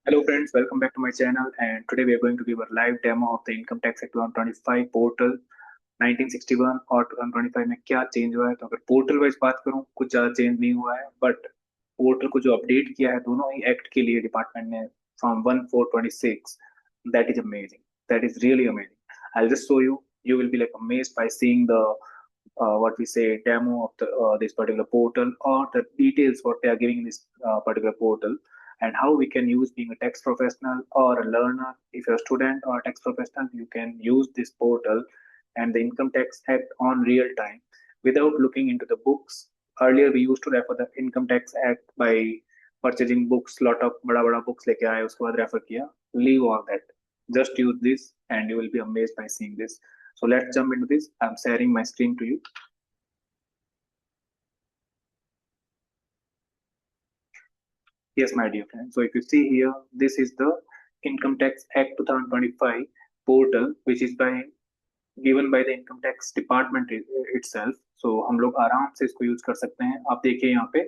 Hello friends, welcome back to my channel and today we are going to give a live demo of the Income Tax Act 2025 portal 1961 और 2025 में क्या change हुआ है। तो अगर portal wise बात करूं कुछ ज़्यादा चेंज नहीं हुआ है, बट पोर्टल को जो अपडेट किया है दोनों ही एक्ट के लिए डिपार्टमेंट ने from 1/4/26, that is amazing, that is really amazing. I just show you, you will be like amazed by seeing the what we say demo of this particular portal or the details what they are giving in this particular portal, and how we can use being a tax professional or a learner. If you're a student or a tax professional, you can use this portal and the income tax act on real time without looking into the books. Earlier we used to refer the income tax act by purchasing books, lot of बड़ा बड़ा books लेके आए उसके बाद refer किया. Leave all that, just use this and you will be amazed by seeing this. So let's jump into this. I'm sharing my screen to you. Yes, my dear friend. So if you see here, this is the Income Tax Act 2025 portal, which is by given by the Income Tax Department itself. So हम लोग आराम से इसको use कर सकते हैं. आप देखिए यहाँ पे,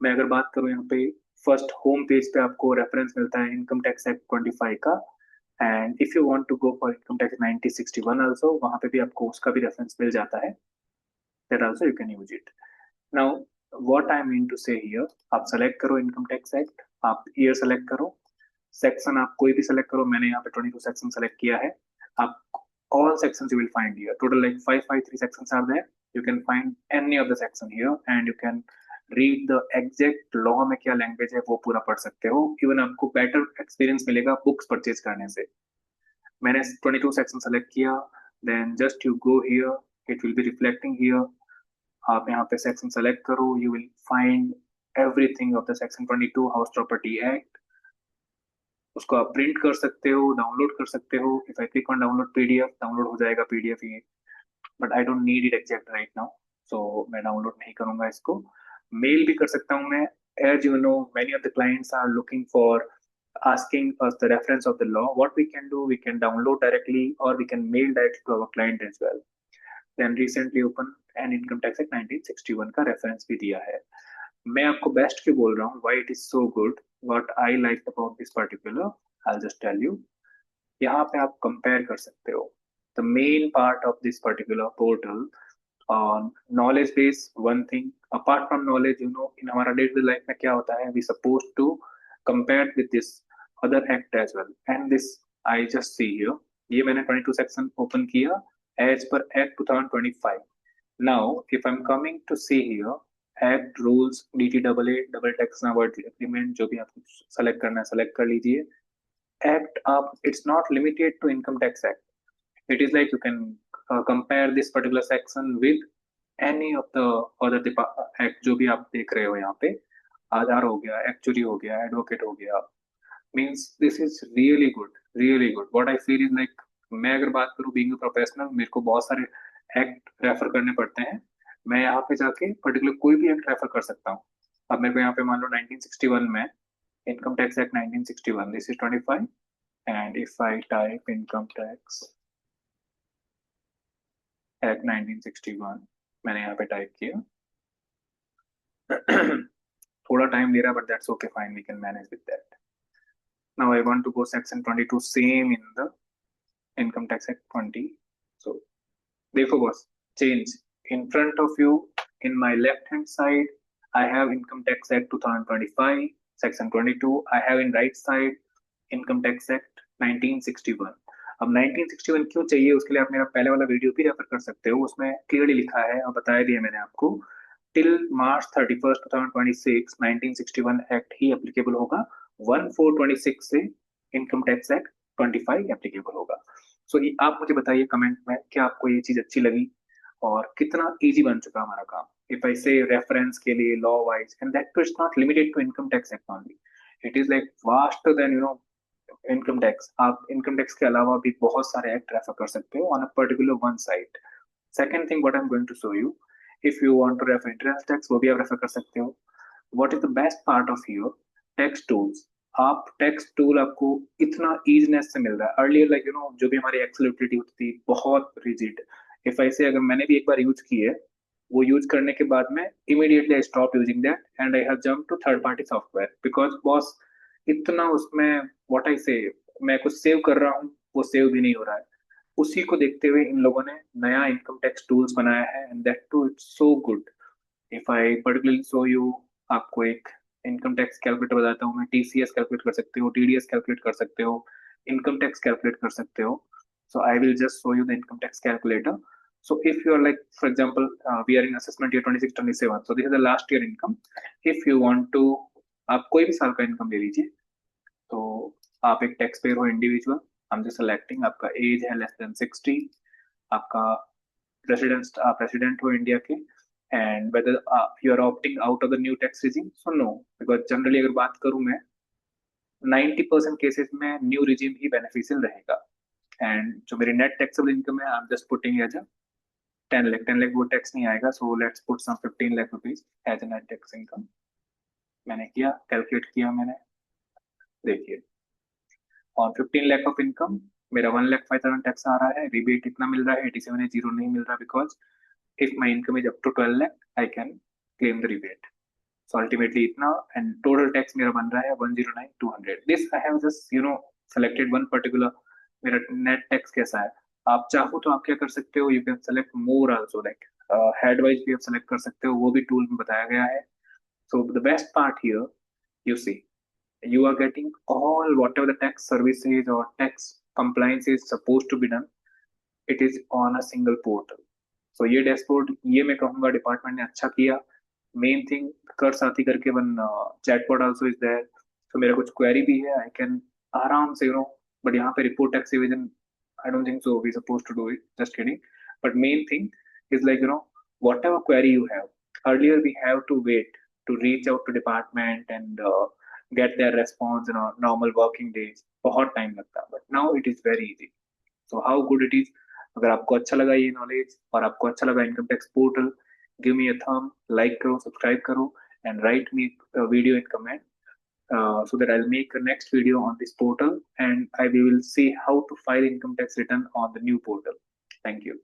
मैं अगर बात करूँ यहाँ पे फर्स्ट होम पेज पे आपको रेफरेंस मिलता है इनकम टैक्स एक्ट 25 का. And if you want to go for income tax 1961 also, वहां पे भी आपको उसका भी रेफरेंस मिल जाता है. That also you can use it. Now what I mean to say here, आप सेलेक्ट करो इनकम टैक्स एक्ट, आप ईयर सेलेक्ट करो, सेक्शन आप कोई भी सेलेक्ट करो. मैंने यहाँ पे 22 सेक्शन सेलेक्ट किया है. आप all sections you will find here, total like 553 sections are there. You can find any of the section here and you can read the exact law में क्या लैंग्वेज है वो पूरा पढ़ सकते हो. इवन आपको बेटर एक्सपीरियंस मिलेगा बुक्स परचेज करने से. मैंने 22 सेक्शन सेलेक्ट किया, then just you go here, it will be reflecting here. आप यहाँ पे सेक्शन सेलेक्ट करो, you will find everything of the section 22 house property act. उसको आप प्रिंट कर सकते हो, डाउनलोड कर सकते हो. If I click on download PDF, download हो जाएगा पीडीएफ ये, but I don't need it exact right now, so मैं डाउनलोड नहीं करूंगा इसको. मेल भी कर सकता हूँ मैं. As you know, many of the clients are looking for asking us the reference of the law. What we can do, we can download directly or we can mail directly to our client as well. Then recently open an income tax act 1961 का reference भी दिया है. मैं आपको best क्यों बोल रहा हूँ, why it is so good, what I like about this particular, I'll just tell you. यहाँ पे आप कंपेयर कर सकते हो. The main part of this particular portal on knowledge base, one thing apart from knowledge, you know, in हमारा day to day life में क्या होता है, we supposed to compare with this other act as well. And this I just see here, ये मैंने 22 section open किया as per act 2025. Now if I'm coming to see here, act rules DTAA double tax avoid agreement, जो भी आपको select करना है select कर लीजिए. Act up, it's not limited to income tax act. It is like you can compare this particular section with any of the other act जो भी आप देख रहे हो यहाँ पे. आधार हो गया, एक्चुअरी हो गया, एडवोकेट हो गया. Means this is really good, really good. What I feel is like, मैं अगर बात करूँ बीइंग अ प्रोफेशनल, मेरे को बहुत सारे एक्ट रेफर करने पड़ते हैं. मैं यहाँ पे जाके पर्टिकुलर कोई भी एक्ट रेफर कर सकता हूँ. अब मेरे को यहाँ पे मान लो 1961 में income tax act 1961, this is 25. And if I type income tax act 1961, मैंने यहाँ पे टाइप किया. थोड़ा टाइम ले रहा है, but that's okay, fine, we can manage with that. Now I want to go section 22 same in the income tax act 20. So देखो boss, change in front of you. In my left hand side I have income tax act 2025 section 22. I have in right side income tax act 1961. अब 1961 क्यों चाहिए, उसके लिए आप मेरा पहले वाला वीडियो भी रेफर कर सकते हो. उसमें क्लियरली लिखा है और बताया भी है मैंने आपको, टिल मार्च 31 2026 1961 एक्ट ही एप्लीकेबल होगा. 1/4/26 से इनकम टैक्स एक्ट 25 एप्लीकेबल होगा. सो आप मुझे बताइए कमेंट में, क्या आपको ये चीज अच्छी लगी और कितना इजी बन चुका हमारा काम. इफ आई से रेफरेंस के लिए law wise, and that is not limited to income tax act only, it is like vast than you know income tax. आप इनकम टैक्स के अलावा भी बहुत सारे एक्ट रेफर कर सकते हो on a particular one site. Second thing what I am going to show you, if you want to refer interest tax, वो भी आप रेफर कर सकते हो. What is the best part of your tax tools. आप tax tool आपको इतना easiness से मिल रहा है. अर्लियर लाइक यू नो, जो भी हमारी एक्सेल यूटिलिटी होती थी बहुत रिजिड. इफ ऐसे अगर मैंने भी एक बार यूज की है, वो यूज करने के बाद में immediately I stop using that and I have jump to third party software because boss इतना उसमें व्हाट आई से मैं कुछ सेव कर रहा हूँ वो सेव भी नहीं हो रहा है। उसी को देखते हुए इन लोगों ने नया इनकम टैक्स टूल्स बनाया है and that too it's so good. If I particularly show you, आपको एक इनकम टैक्स कैलकुलेटर बताता हूँ मैं। टीसीएस कैलकुलेट कर सकते हो, टीडीएस कैलकुलेट कर सकते हो, इनकम टैक्स कैलकुलेट कर सकते हो। So I will just show you the income tax calculator. So if you are like, for example, we are in assessment year 26-27, so this is the last year income. If you want to, आप कोई भी साल का income ले लीजिए। तो आप एक टैक्स पेयर हो individual, I am just selecting, आपका एज है लेस देन 60, आपका रेसिडेंस, आप रेसिडेंट हो इंडिया के, and whether you are opting out of the new tax regime, so no. Because generally अगर बात करूं मैं, 90% केसेस में न्यू रिजीम ही बेनिफिशियल रहेगा। एंड जो मेरी नेट टैक्सेबल इनकम है, I am just putting as a 10 lakh. 10 lakh वो टैक्स नहीं आएगा, so let's put some 15 lakh rupees as a net tax income. मैंने किया, कैलकुलेट किया मैंने, देखिए ऑन 15 लाख ऑफ इनकम मेरा 1,05,000 टैक्स आ रहा है। रिबेट कितना मिल रहा है? 87 जीरो नहीं मिल रहा, because if my income is up to 12 lakh I can claim the rebate. So ultimately इतना, एंड टोटल टैक्स मेरा बन रहा है 109,200। This I have just selected one particular. मेरा नेट टैक्स कैसा है? आप चाहो तो आप क्या कर सकते हो, you can select more also, like head wise भी आप सेलेक्ट कर सकते हो, वो भी टूल में बताया गया है। So the best part here, you see, you are getting all whatever the tax services or tax compliance is supposed to be done, it is on a single portal. So ये dashboard, ये मैं कहूंगा department ने अच्छा किया। Main thing, कर साथी करके one chatbot also is there. तो मेरा कुछ क्वेरी भी है, आई कैन आराम से बट यहाँ पे report tax evasion, I don't think so we suppose to do it, just kidding. But main thing is like, whatever query you have, earlier we have to wait to reach out to department and get their response in a normal working days, बहुत time लगता है, but now it is very easy. So how good it is. अगर आपको अच्छा लगा ये knowledge और आपको अच्छा लगा income tax portal, give me a thumb, like करो, सब्सक्राइब करो, and write me video in comment, so that I'll make a next video on this portal and I we will see how to file income tax return on the new portal. Thank you.